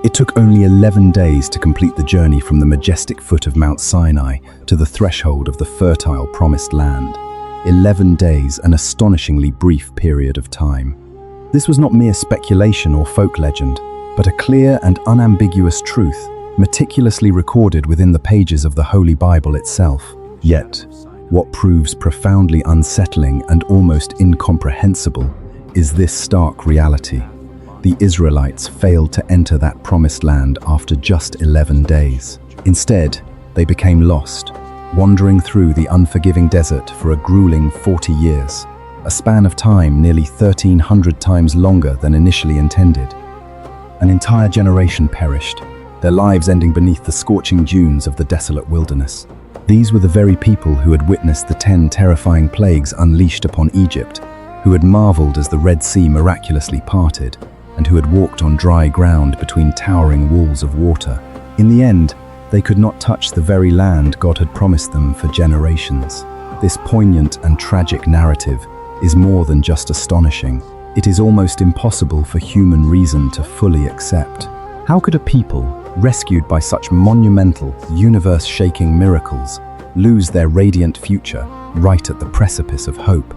It took only 11 days to complete the journey from the majestic foot of Mount Sinai to the threshold of the fertile Promised Land. 11 days, an astonishingly brief period of time. This was not mere speculation or folk legend, but a clear and unambiguous truth, meticulously recorded within the pages of the Holy Bible itself. Yet, what proves profoundly unsettling and almost incomprehensible is this stark reality. The Israelites failed to enter that promised land after just 11 days. Instead, they became lost, wandering through the unforgiving desert for a grueling 40 years, a span of time nearly 1,300 times longer than initially intended. An entire generation perished, their lives ending beneath the scorching dunes of the desolate wilderness. These were the very people who had witnessed the 10 terrifying plagues unleashed upon Egypt, who had marveled as the Red Sea miraculously parted, and who had walked on dry ground between towering walls of water. In the end, they could not touch the very land God had promised them for generations. This poignant and tragic narrative is more than just astonishing. It is almost impossible for human reason to fully accept. How could a people, rescued by such monumental, universe-shaking miracles, lose their radiant future right at the precipice of hope?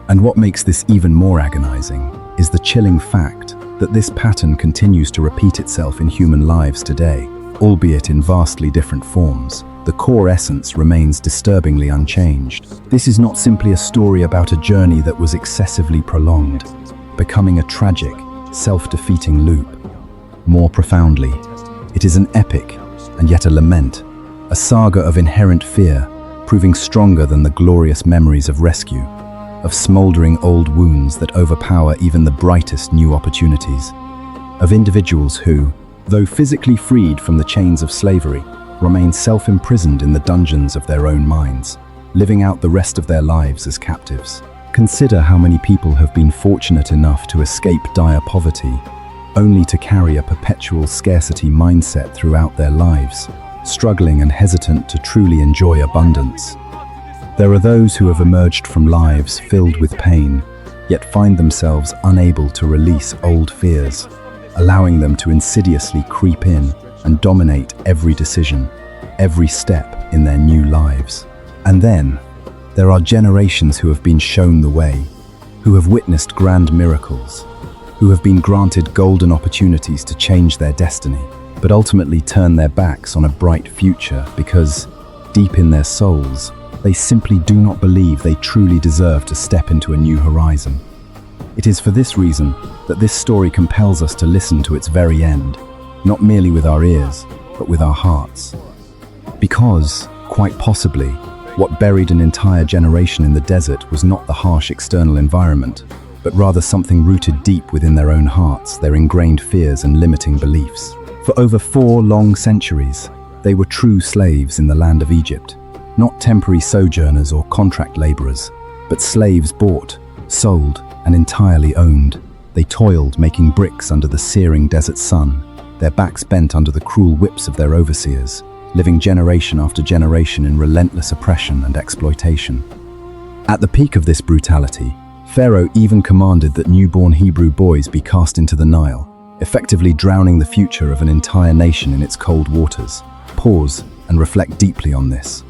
And what makes this even more agonizing is the chilling fact that this pattern continues to repeat itself in human lives today, albeit in vastly different forms. The core essence remains disturbingly unchanged. This is not simply a story about a journey that was excessively prolonged, becoming a tragic, self-defeating loop. More profoundly, it is an epic and yet a lament, a saga of inherent fear, proving stronger than the glorious memories of rescue, of smoldering old wounds that overpower even the brightest new opportunities, of individuals who, though physically freed from the chains of slavery, remain self-imprisoned in the dungeons of their own minds, living out the rest of their lives as captives. Consider how many people have been fortunate enough to escape dire poverty, only to carry a perpetual scarcity mindset throughout their lives, struggling and hesitant to truly enjoy abundance. There are those who have emerged from lives filled with pain, yet find themselves unable to release old fears, allowing them to insidiously creep in and dominate every decision, every step in their new lives. And then, there are generations who have been shown the way, who have witnessed grand miracles, who have been granted golden opportunities to change their destiny, but ultimately turn their backs on a bright future because, deep in their souls, they simply do not believe they truly deserve to step into a new horizon. It is for this reason that this story compels us to listen to its very end, not merely with our ears, but with our hearts. Because, quite possibly, what buried an entire generation in the desert was not the harsh external environment, but rather something rooted deep within their own hearts, their ingrained fears and limiting beliefs. For over 4 long centuries, they were true slaves in the land of Egypt, not temporary sojourners or contract laborers, but slaves bought, sold, and entirely owned. They toiled making bricks under the searing desert sun, their backs bent under the cruel whips of their overseers, living generation after generation in relentless oppression and exploitation. At the peak of this brutality, Pharaoh even commanded that newborn Hebrew boys be cast into the Nile, effectively drowning the future of an entire nation in its cold waters. Pause and reflect deeply on this.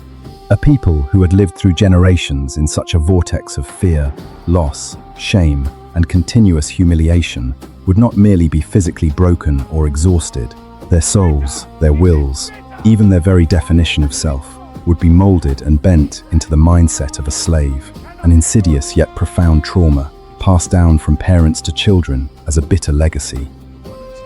A people who had lived through generations in such a vortex of fear, loss, shame, and continuous humiliation would not merely be physically broken or exhausted. Their souls, their wills, even their very definition of self, would be molded and bent into the mindset of a slave, an insidious yet profound trauma passed down from parents to children as a bitter legacy.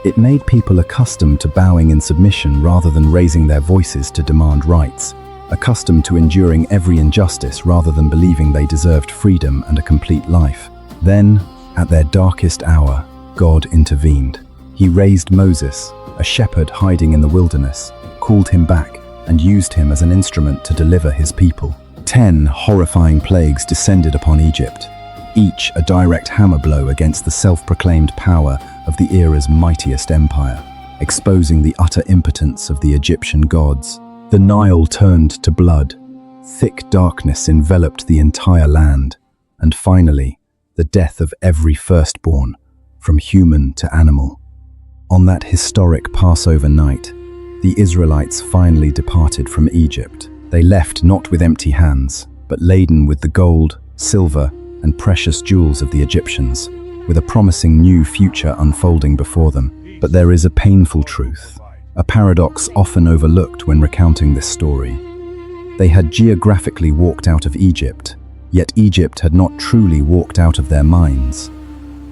It made people accustomed to bowing in submission rather than raising their voices to demand rights, accustomed to enduring every injustice rather than believing they deserved freedom and a complete life. Then, at their darkest hour, God intervened. He raised Moses, a shepherd hiding in the wilderness, called him back, and used him as an instrument to deliver his people. 10 horrifying plagues descended upon Egypt, each a direct hammer blow against the self-proclaimed power of the era's mightiest empire, exposing the utter impotence of the Egyptian gods. The Nile turned to blood, thick darkness enveloped the entire land, and finally, the death of every firstborn, from human to animal. On that historic Passover night, the Israelites finally departed from Egypt. They left not with empty hands, but laden with the gold, silver, and precious jewels of the Egyptians, with a promising new future unfolding before them. But there is a painful truth, a paradox often overlooked when recounting this story. They had geographically walked out of Egypt, yet Egypt had not truly walked out of their minds,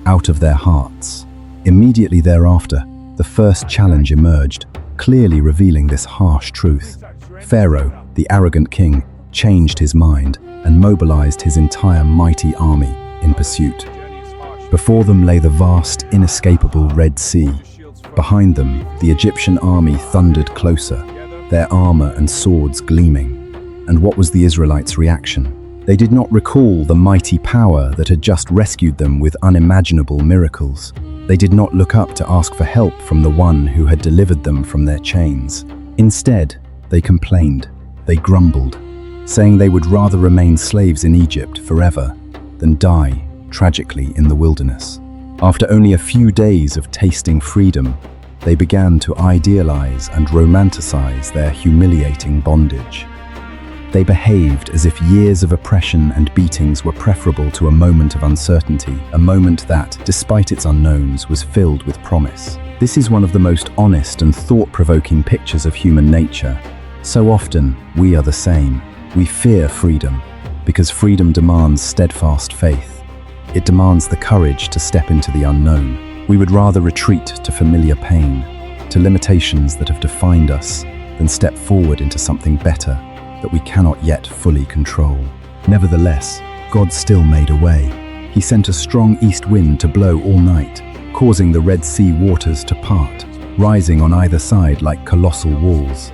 out of their hearts. Immediately thereafter, the first challenge emerged, clearly revealing this harsh truth. Pharaoh, the arrogant king, changed his mind and mobilized his entire mighty army in pursuit. Before them lay the vast, inescapable Red Sea. Behind them, the Egyptian army thundered closer, their armor and swords gleaming. And what was the Israelites' reaction? They did not recall the mighty power that had just rescued them with unimaginable miracles. They did not look up to ask for help from the one who had delivered them from their chains. Instead, they complained, they grumbled, saying they would rather remain slaves in Egypt forever than die tragically in the wilderness. After only a few days of tasting freedom, they began to idealize and romanticize their humiliating bondage. They behaved as if years of oppression and beatings were preferable to a moment of uncertainty, a moment that, despite its unknowns, was filled with promise. This is one of the most honest and thought-provoking pictures of human nature. So often, we are the same. We fear freedom, because freedom demands steadfast faith. It demands the courage to step into the unknown. We would rather retreat to familiar pain, to limitations that have defined us, than step forward into something better that we cannot yet fully control. Nevertheless, God still made a way. He sent a strong east wind to blow all night, causing the Red Sea waters to part, rising on either side like colossal walls.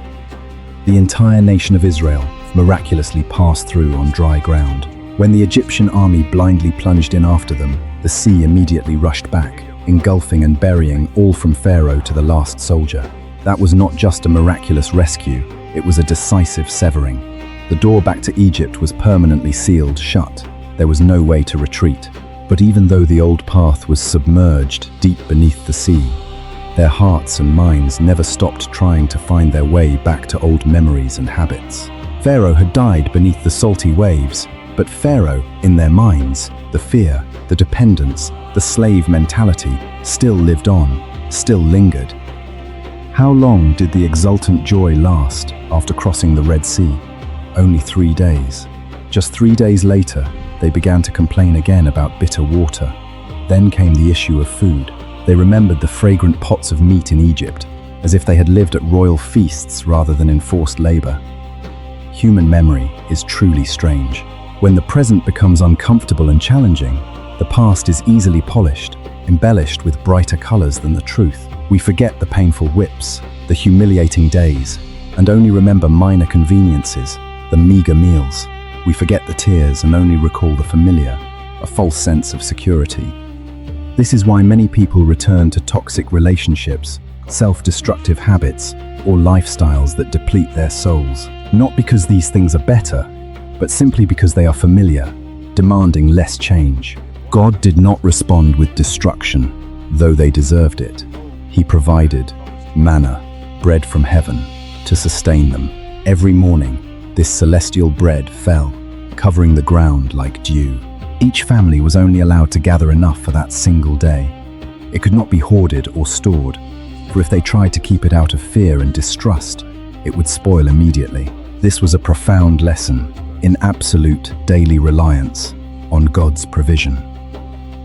The entire nation of Israel miraculously passed through on dry ground. When the Egyptian army blindly plunged in after them, the sea immediately rushed back, engulfing and burying all from Pharaoh to the last soldier. That was not just a miraculous rescue, it was a decisive severing. The door back to Egypt was permanently sealed shut. There was no way to retreat. But even though the old path was submerged deep beneath the sea, their hearts and minds never stopped trying to find their way back to old memories and habits. Pharaoh had died beneath the salty waves, but Pharaoh, in their minds, the fear, the dependence, the slave mentality, still lived on, still lingered. How long did the exultant joy last after crossing the Red Sea? Only 3 days. Just 3 days later, they began to complain again about bitter water. Then came the issue of food. They remembered the fragrant pots of meat in Egypt, as if they had lived at royal feasts rather than in forced labor. Human memory is truly strange. When the present becomes uncomfortable and challenging, the past is easily polished, embellished with brighter colors than the truth. We forget the painful whips, the humiliating days, and only remember minor conveniences, the meager meals. We forget the tears and only recall the familiar, a false sense of security. This is why many people return to toxic relationships, self-destructive habits, or lifestyles that deplete their souls. Not because these things are better, but simply because they are familiar, demanding less change. God did not respond with destruction, though they deserved it. He provided manna, bread from heaven, to sustain them. Every morning, this celestial bread fell, covering the ground like dew. Each family was only allowed to gather enough for that single day. It could not be hoarded or stored, for if they tried to keep it out of fear and distrust, it would spoil immediately. This was a profound lesson in absolute daily reliance on God's provision.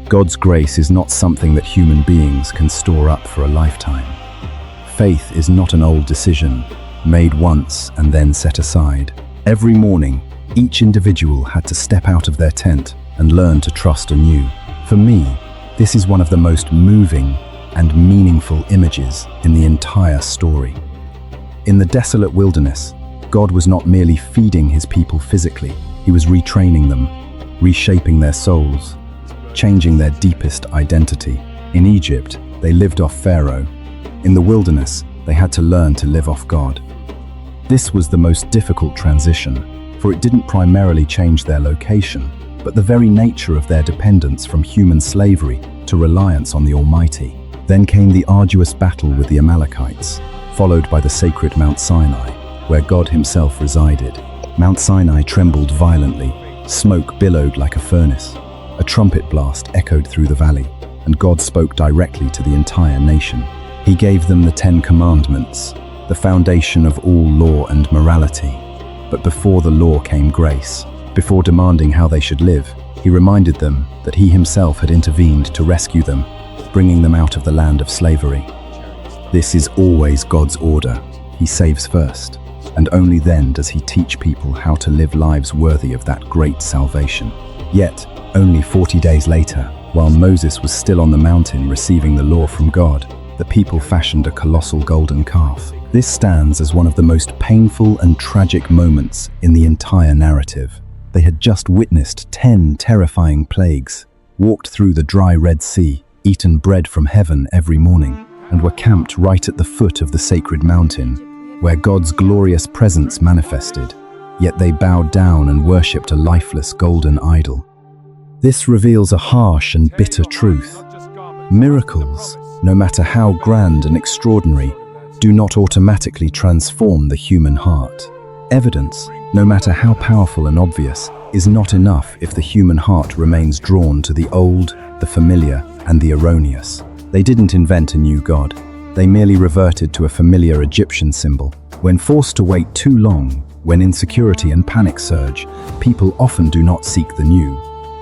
God's grace is not something that human beings can store up for a lifetime. Faith is not an old decision, made once and then set aside. Every morning, each individual had to step out of their tent and learn to trust anew. For me, this is one of the most moving and meaningful images in the entire story. In the desolate wilderness, God was not merely feeding his people physically, he was retraining them, reshaping their souls, changing their deepest identity. In Egypt, they lived off Pharaoh. In the wilderness, they had to learn to live off God. This was the most difficult transition, for it didn't primarily change their location, but the very nature of their dependence from human slavery to reliance on the Almighty. Then came the arduous battle with the Amalekites, followed by the sacred Mount Sinai, where God himself resided. Mount Sinai trembled violently, smoke billowed like a furnace. A trumpet blast echoed through the valley, and God spoke directly to the entire nation. He gave them the 10 Commandments, the foundation of all law and morality. But before the law came grace. Before demanding how they should live, he reminded them that he himself had intervened to rescue them, bringing them out of the land of slavery. This is always God's order. He saves first, and only then does he teach people how to live lives worthy of that great salvation. Yet, only 40 days later, while Moses was still on the mountain receiving the law from God, the people fashioned a colossal golden calf. This stands as one of the most painful and tragic moments in the entire narrative. They had just witnessed 10 terrifying plagues, walked through the dry Red Sea, eaten bread from heaven every morning, and were camped right at the foot of the sacred mountain, where God's glorious presence manifested, yet they bowed down and worshipped a lifeless golden idol. This reveals a harsh and bitter truth. Miracles, no matter how grand and extraordinary, do not automatically transform the human heart. Evidence, no matter how powerful and obvious, is not enough if the human heart remains drawn to the old, the familiar, and the erroneous. They didn't invent a new God. They merely reverted to a familiar Egyptian symbol. When forced to wait too long, when insecurity and panic surge, people often do not seek the new.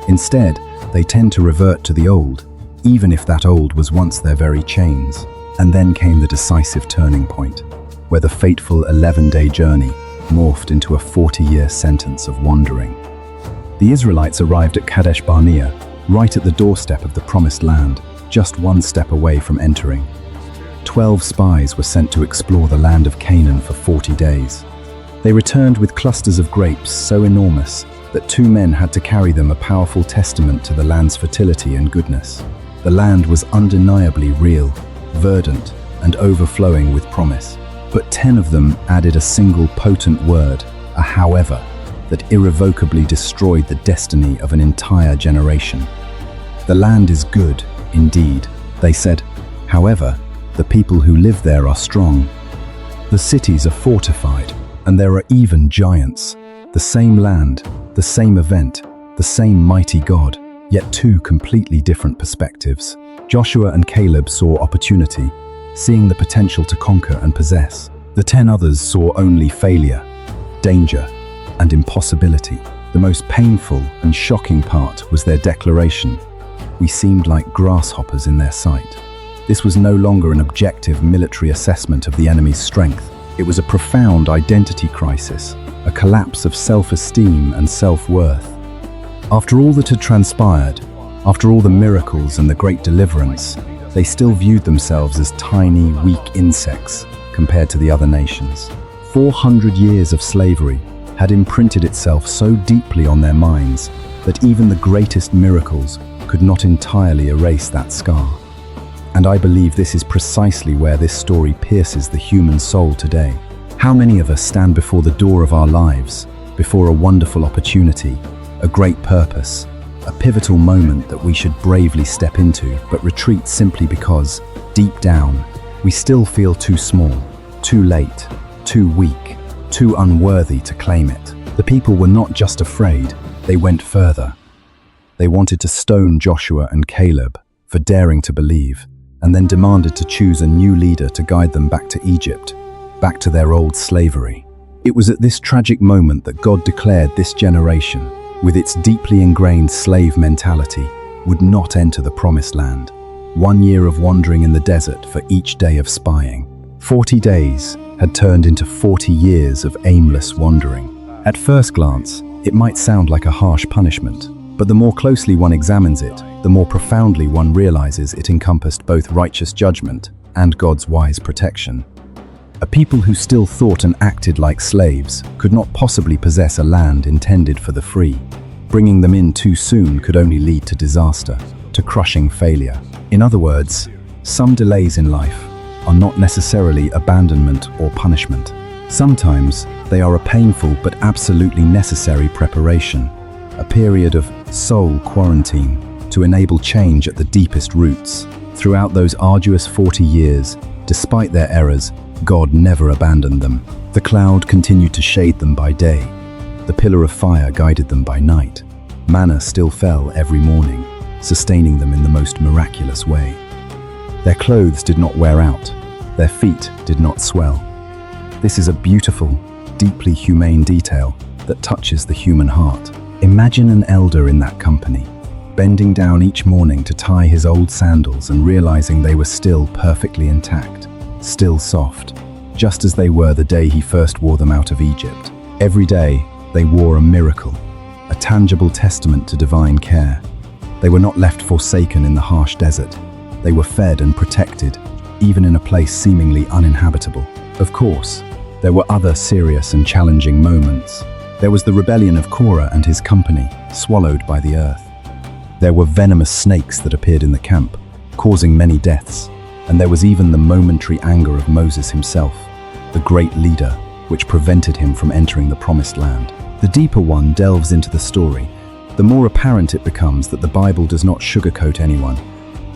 Instead, they tend to revert to the old, even if that old was once their very chains. And then came the decisive turning point, where the fateful 11-day journey morphed into a 40-year sentence of wandering. The Israelites arrived at Kadesh Barnea, right at the doorstep of the Promised Land, just one step away from entering. 12 spies were sent to explore the land of Canaan for 40 days. They returned with clusters of grapes so enormous that 2 men had to carry them, a powerful testament to the land's fertility and goodness. The land was undeniably real, verdant, and overflowing with promise. But 10 of them added a single potent word, a however, that irrevocably destroyed the destiny of an entire generation. The land is good, indeed, they said. However, the people who live there are strong. The cities are fortified, and there are even giants. The same land, the same event, the same mighty God, yet 2 completely different perspectives. Joshua and Caleb saw opportunity, seeing the potential to conquer and possess. The 10 others saw only failure, danger, and impossibility. The most painful and shocking part was their declaration. We seemed like grasshoppers in their sight. This was no longer an objective military assessment of the enemy's strength. It was a profound identity crisis, a collapse of self-esteem and self-worth. After all that had transpired, after all the miracles and the great deliverance, they still viewed themselves as tiny, weak insects compared to the other nations. 400 years of slavery had imprinted itself so deeply on their minds that even the greatest miracles could not entirely erase that scar. And I believe this is precisely where this story pierces the human soul today. How many of us stand before the door of our lives, before a wonderful opportunity, a great purpose, a pivotal moment that we should bravely step into, but retreat simply because, deep down, we still feel too small, too late, too weak, too unworthy to claim it. The people were not just afraid, they went further. They wanted to stone Joshua and Caleb for daring to believe, and then demanded to choose a new leader to guide them back to Egypt, back to their old slavery. It was at this tragic moment that God declared this generation, with its deeply ingrained slave mentality, would not enter the Promised Land. 1 year of wandering in the desert for each day of spying. 40 days had turned into 40 years of aimless wandering. At first glance, it might sound like a harsh punishment, but the more closely one examines it, the more profoundly one realizes it encompassed both righteous judgment and God's wise protection. A people who still thought and acted like slaves could not possibly possess a land intended for the free. Bringing them in too soon could only lead to disaster, to crushing failure. In other words, some delays in life are not necessarily abandonment or punishment. Sometimes they are a painful but absolutely necessary preparation, a period of soul quarantine to enable change at the deepest roots. Throughout those arduous 40 years, despite their errors, God never abandoned them. The cloud continued to shade them by day. The pillar of fire guided them by night. Manna still fell every morning, sustaining them in the most miraculous way. Their clothes did not wear out. Their feet did not swell. This is a beautiful, deeply humane detail that touches the human heart. Imagine an elder in that company, bending down each morning to tie his old sandals and realizing they were still perfectly intact, still soft, just as they were the day he first wore them out of Egypt. Every day, they wore a miracle, a tangible testament to divine care. They were not left forsaken in the harsh desert. They were fed and protected, even in a place seemingly uninhabitable. Of course, there were other serious and challenging moments. There was the rebellion of Korah and his company, swallowed by the earth. There were venomous snakes that appeared in the camp, causing many deaths. And there was even the momentary anger of Moses himself, the great leader, which prevented him from entering the promised land. The deeper one delves into the story. The more apparent it becomes that the Bible does not sugarcoat anyone,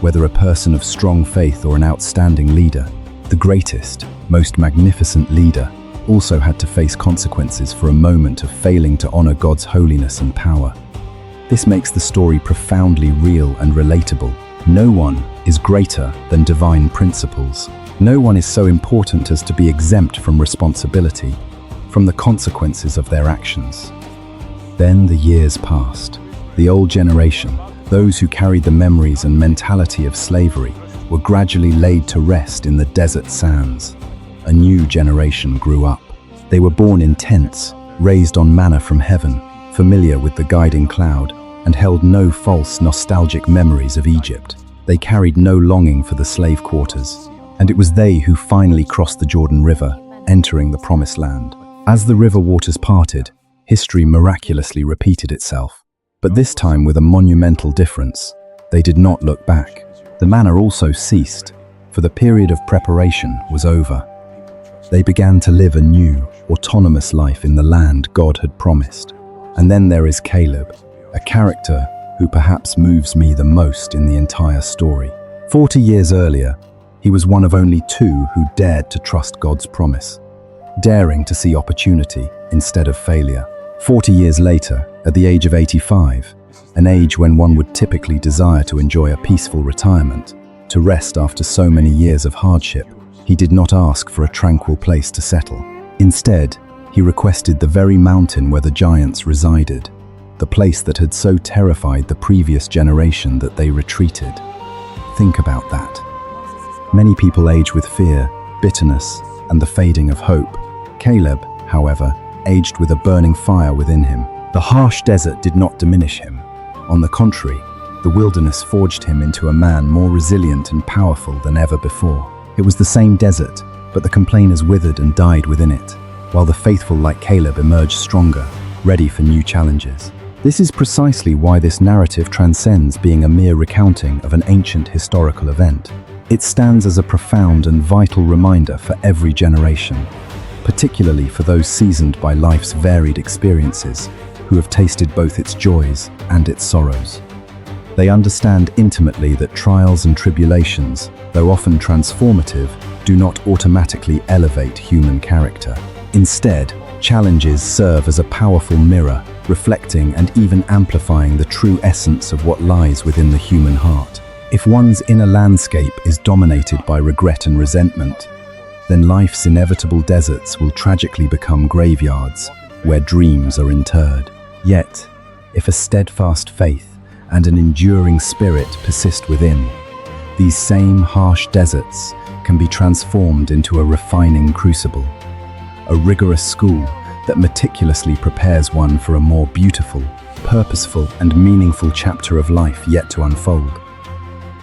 whether a person of strong faith or an outstanding leader. The greatest, most magnificent leader also had to face consequences for a moment of failing to honor God's holiness and power. This makes the story profoundly real and relatable. No one is greater than divine principles. No one is so important as to be exempt from responsibility, from the consequences of their actions. Then the years passed. The old generation, those who carried the memories and mentality of slavery, were gradually laid to rest in the desert sands. A new generation grew up. They were born in tents, raised on manna from heaven, familiar with the guiding cloud, and held no false nostalgic memories of Egypt. They carried no longing for the slave quarters, and it was they who finally crossed the Jordan River, entering the promised land. As the river waters parted, history miraculously repeated itself. But this time with a monumental difference. They did not look back. The manna also ceased, for the period of preparation was over. They began to live a new, autonomous life in the land God had promised. And then there is Caleb, a character who perhaps moves me the most in the entire story. 40 years earlier, he was one of only two who dared to trust God's promise, daring to see opportunity instead of failure. 40 years later, at the age of 85, an age when one would typically desire to enjoy a peaceful retirement, to rest after so many years of hardship, he did not ask for a tranquil place to settle. Instead, he requested the very mountain where the giants resided, the place that had so terrified the previous generation that they retreated. Think about that. Many people age with fear, bitterness, and the fading of hope. Caleb, however, aged with a burning fire within him. The harsh desert did not diminish him. On the contrary, the wilderness forged him into a man more resilient and powerful than ever before. It was the same desert, but the complainers withered and died within it, while the faithful like Caleb emerged stronger, ready for new challenges. This is precisely why this narrative transcends being a mere recounting of an ancient historical event. It stands as a profound and vital reminder for every generation, particularly for those seasoned by life's varied experiences, who have tasted both its joys and its sorrows. They understand intimately that trials and tribulations, though often transformative, do not automatically elevate human character. Instead, challenges serve as a powerful mirror, reflecting and even amplifying the true essence of what lies within the human heart. If one's inner landscape is dominated by regret and resentment, then life's inevitable deserts will tragically become graveyards where dreams are interred. Yet, if a steadfast faith and an enduring spirit persist within, these same harsh deserts can be transformed into a refining crucible, a rigorous school that meticulously prepares one for a more beautiful, purposeful, and meaningful chapter of life yet to unfold.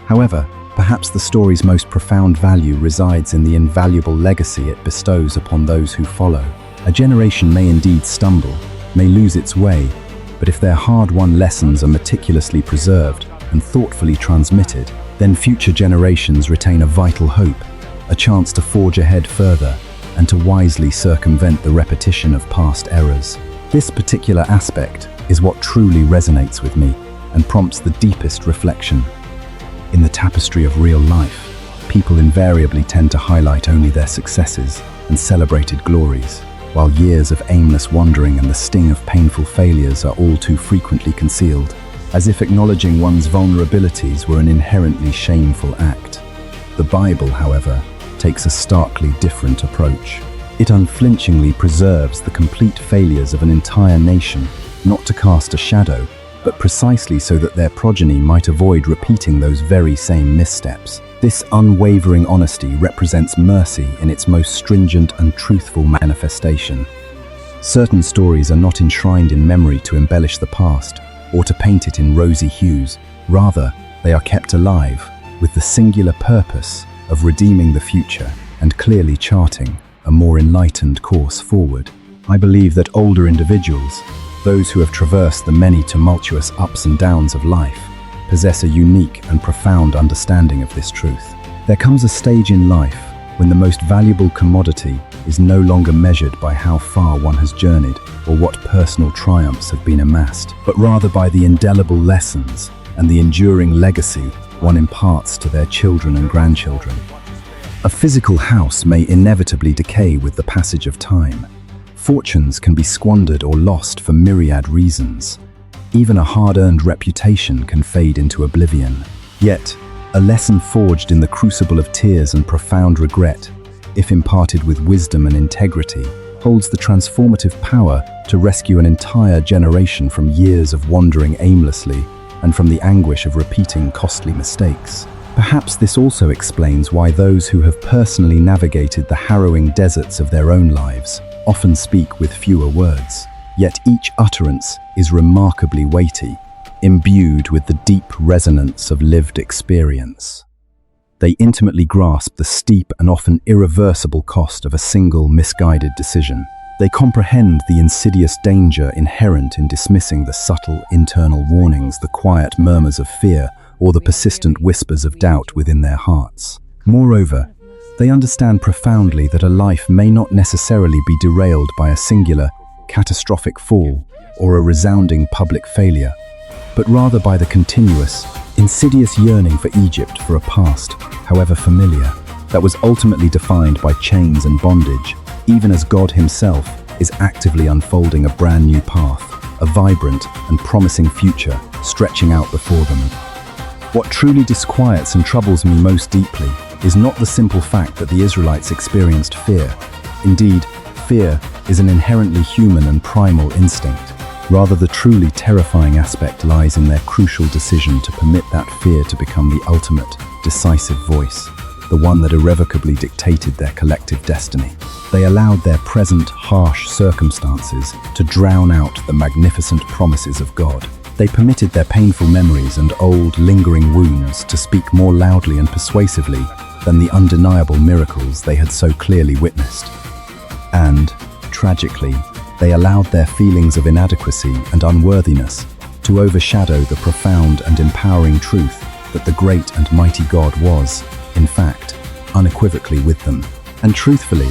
However, perhaps the story's most profound value resides in the invaluable legacy it bestows upon those who follow. A generation may indeed stumble, may lose its way, but if their hard-won lessons are meticulously preserved and thoughtfully transmitted, then future generations retain a vital hope, a chance to forge ahead further, and to wisely circumvent the repetition of past errors. This particular aspect is what truly resonates with me and prompts the deepest reflection. In the tapestry of real life, people invariably tend to highlight only their successes and celebrated glories, while years of aimless wandering and the sting of painful failures are all too frequently concealed, as if acknowledging one's vulnerabilities were an inherently shameful act. The Bible, however, takes a starkly different approach. It unflinchingly preserves the complete failures of an entire nation, not to cast a shadow, but precisely so that their progeny might avoid repeating those very same missteps. This unwavering honesty represents mercy in its most stringent and truthful manifestation. Certain stories are not enshrined in memory to embellish the past or to paint it in rosy hues. Rather, they are kept alive with the singular purpose of redeeming the future and clearly charting a more enlightened course forward. I believe that older individuals, those who have traversed the many tumultuous ups and downs of life, possess a unique and profound understanding of this truth. There comes a stage in life when the most valuable commodity is no longer measured by how far one has journeyed or what personal triumphs have been amassed, but rather by the indelible lessons and the enduring legacy one imparts to their children and grandchildren. A physical house may inevitably decay with the passage of time. Fortunes can be squandered or lost for myriad reasons. Even a hard-earned reputation can fade into oblivion. Yet, a lesson forged in the crucible of tears and profound regret, if imparted with wisdom and integrity, holds the transformative power to rescue an entire generation from years of wandering aimlessly and from the anguish of repeating costly mistakes. Perhaps this also explains why those who have personally navigated the harrowing deserts of their own lives often speak with fewer words, yet each utterance is remarkably weighty, imbued with the deep resonance of lived experience. They intimately grasp the steep and often irreversible cost of a single misguided decision. They comprehend the insidious danger inherent in dismissing the subtle internal warnings, the quiet murmurs of fear, or the persistent whispers of doubt within their hearts. Moreover, they understand profoundly that a life may not necessarily be derailed by a singular, catastrophic fall or a resounding public failure, but rather by the continuous, insidious yearning for Egypt for a past, however familiar, that was ultimately defined by chains and bondage, even as God Himself is actively unfolding a brand new path, a vibrant and promising future stretching out before them. What truly disquiets and troubles me most deeply is not the simple fact that the Israelites experienced fear. Indeed, fear is an inherently human and primal instinct. Rather, the truly terrifying aspect lies in their crucial decision to permit that fear to become the ultimate, decisive voice, the one that irrevocably dictated their collective destiny. They allowed their present harsh circumstances to drown out the magnificent promises of God. They permitted their painful memories and old, lingering wounds to speak more loudly and persuasively than the undeniable miracles they had so clearly witnessed. And, tragically, they allowed their feelings of inadequacy and unworthiness to overshadow the profound and empowering truth that the great and mighty God was, in fact, unequivocally with them. And truthfully,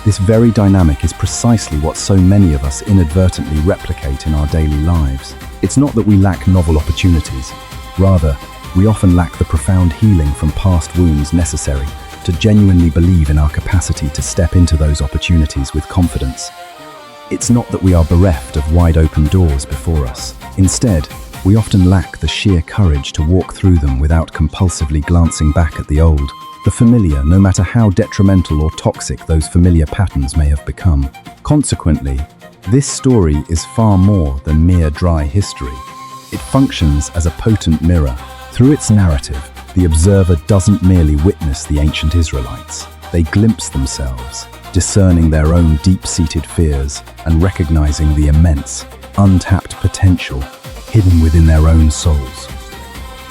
this very dynamic is precisely what so many of us inadvertently replicate in our daily lives. It's not that we lack novel opportunities. Rather, we often lack the profound healing from past wounds necessary to genuinely believe in our capacity to step into those opportunities with confidence. It's not that we are bereft of wide-open doors before us. Instead, we often lack the sheer courage to walk through them without compulsively glancing back at the old, the familiar, no matter how detrimental or toxic those familiar patterns may have become. Consequently, this story is far more than mere dry history. It functions as a potent mirror. Through its narrative, the observer doesn't merely witness the ancient Israelites. They glimpse themselves, discerning their own deep-seated fears and recognizing the immense, untapped potential hidden within their own souls.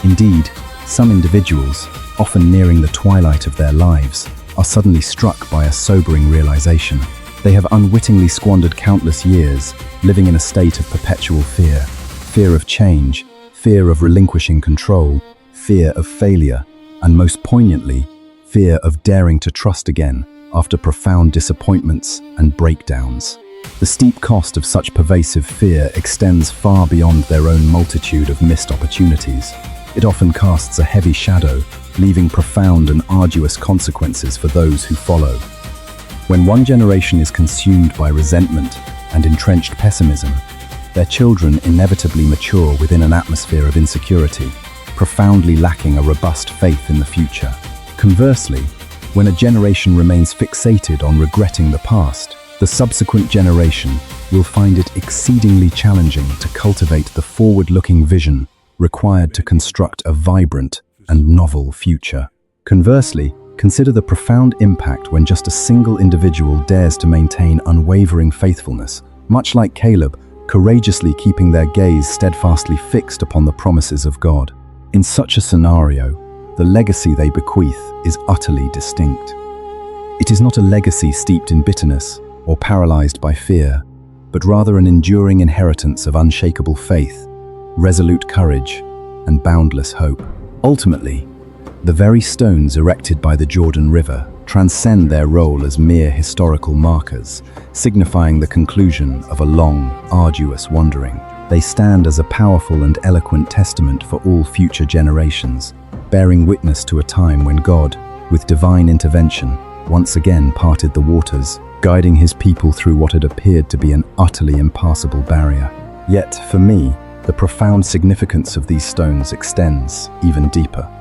Indeed, some individuals, often nearing the twilight of their lives, are suddenly struck by a sobering realization. They have unwittingly squandered countless years, living in a state of perpetual fear. Fear of change, fear of relinquishing control, fear of failure, and most poignantly, fear of daring to trust again after profound disappointments and breakdowns. The steep cost of such pervasive fear extends far beyond their own multitude of missed opportunities. it often casts a heavy shadow, leaving profound and arduous consequences for those who follow. When one generation is consumed by resentment and entrenched pessimism, their children inevitably mature within an atmosphere of insecurity, profoundly lacking a robust faith in the future. Conversely, when a generation remains fixated on regretting the past, the subsequent generation will find it exceedingly challenging to cultivate the forward-looking vision required to construct a vibrant and novel future. Conversely, consider the profound impact when just a single individual dares to maintain unwavering faithfulness, much like Caleb, courageously keeping their gaze steadfastly fixed upon the promises of God. In such a scenario, the legacy they bequeath is utterly distinct. It is not a legacy steeped in bitterness or paralyzed by fear, but rather an enduring inheritance of unshakable faith, resolute courage, and boundless hope. Ultimately, the very stones erected by the Jordan River transcend their role as mere historical markers, signifying the conclusion of a long, arduous wandering. They stand as a powerful and eloquent testament for all future generations, bearing witness to a time when God, with divine intervention, once again parted the waters, guiding his people through what had appeared to be an utterly impassable barrier. Yet, for me, the profound significance of these stones extends even deeper.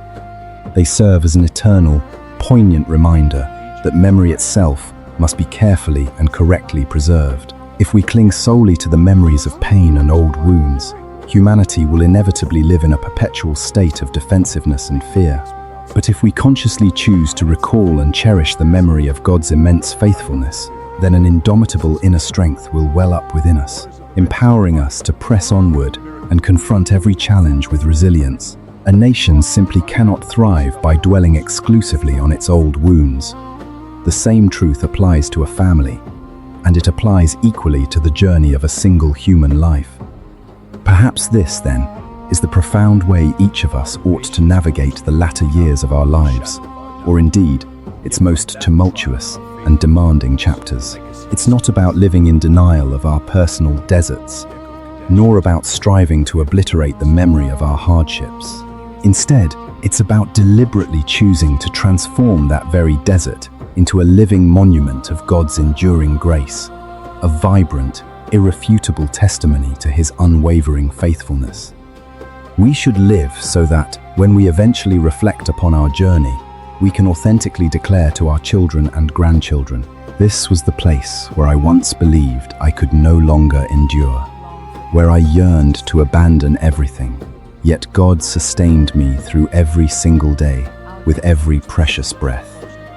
They serve as an eternal, poignant reminder that memory itself must be carefully and correctly preserved. If we cling solely to the memories of pain and old wounds, humanity will inevitably live in a perpetual state of defensiveness and fear. But if we consciously choose to recall and cherish the memory of God's immense faithfulness, then an indomitable inner strength will well up within us, empowering us to press onward and confront every challenge with resilience. A nation simply cannot thrive by dwelling exclusively on its old wounds. The same truth applies to a family, and it applies equally to the journey of a single human life. Perhaps this, then, is the profound way each of us ought to navigate the latter years of our lives, or indeed, its most tumultuous and demanding chapters. It's not about living in denial of our personal deserts, nor about striving to obliterate the memory of our hardships. Instead, it's about deliberately choosing to transform that very desert into a living monument of God's enduring grace, a vibrant, irrefutable testimony to his unwavering faithfulness. We should live so that, when we eventually reflect upon our journey, we can authentically declare to our children and grandchildren, "This was the place where I once believed I could no longer endure, where I yearned to abandon everything, yet God sustained me through every single day, with every precious breath.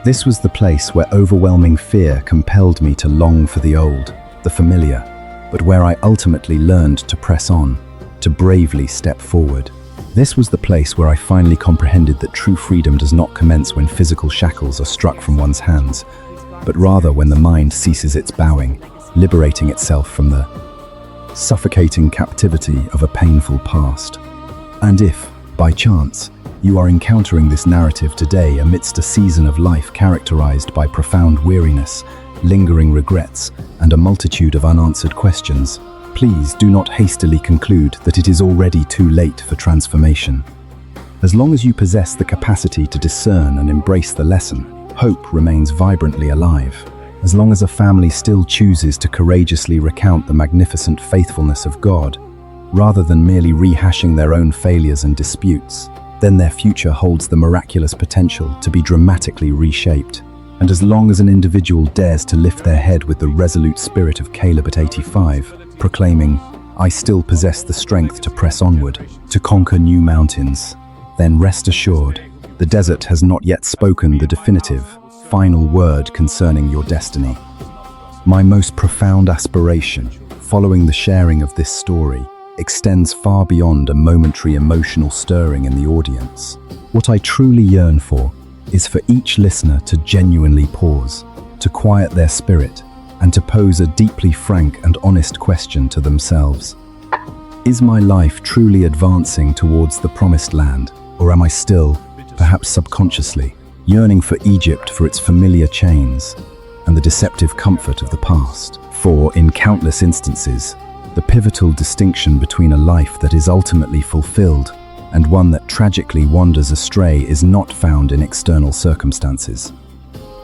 This was the place where overwhelming fear compelled me to long for the old, the familiar, but where I ultimately learned to press on, to bravely step forward. This was the place where I finally comprehended that true freedom does not commence when physical shackles are struck from one's hands, but rather when the mind ceases its bowing, liberating itself from the suffocating captivity of a painful past." And if, by chance, you are encountering this narrative today amidst a season of life characterized by profound weariness, lingering regrets, and a multitude of unanswered questions, please do not hastily conclude that it is already too late for transformation. As long as you possess the capacity to discern and embrace the lesson, hope remains vibrantly alive. As long as a family still chooses to courageously recount the magnificent faithfulness of God, rather than merely rehashing their own failures and disputes, then their future holds the miraculous potential to be dramatically reshaped. And as long as an individual dares to lift their head with the resolute spirit of Caleb at 85, proclaiming, "I still possess the strength to press onward, to conquer new mountains," then rest assured, the desert has not yet spoken the definitive, final word concerning your destiny. My most profound aspiration, following the sharing of this story, extends far beyond a momentary emotional stirring in the audience. What I truly yearn for is for each listener to genuinely pause, to quiet their spirit, and to pose a deeply frank and honest question to themselves. Is my life truly advancing towards the promised land, or am I still, perhaps subconsciously, yearning for Egypt for its familiar chains and the deceptive comfort of the past? For, in countless instances, the pivotal distinction between a life that is ultimately fulfilled and one that tragically wanders astray is not found in external circumstances.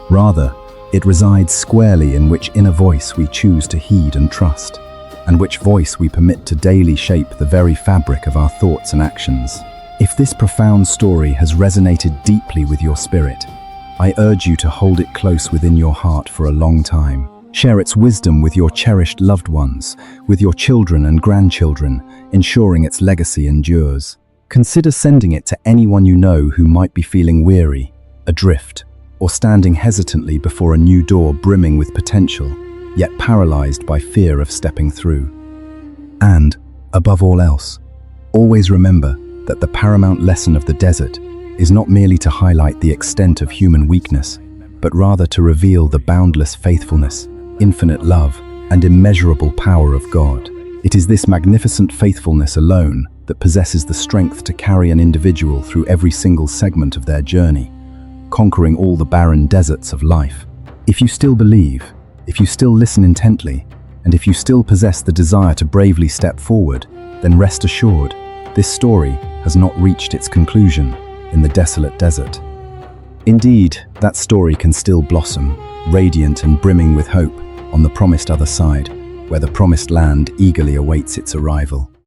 Rather, it resides squarely in which inner voice we choose to heed and trust, and which voice we permit to daily shape the very fabric of our thoughts and actions. If this profound story has resonated deeply with your spirit, I urge you to hold it close within your heart for a long time. Share its wisdom with your cherished loved ones, with your children and grandchildren, ensuring its legacy endures. Consider sending it to anyone you know who might be feeling weary, adrift, or standing hesitantly before a new door brimming with potential, yet paralyzed by fear of stepping through. And, above all else, always remember that the paramount lesson of the desert is not merely to highlight the extent of human weakness, but rather to reveal the boundless faithfulness, infinite love, and immeasurable power of God. It is this magnificent faithfulness alone that possesses the strength to carry an individual through every single segment of their journey, conquering all the barren deserts of life. If you still believe, if you still listen intently, and if you still possess the desire to bravely step forward, then rest assured, this story has not reached its conclusion in the desolate desert. Indeed, that story can still blossom, radiant and brimming with hope, on the promised other side, where the promised land eagerly awaits its arrival.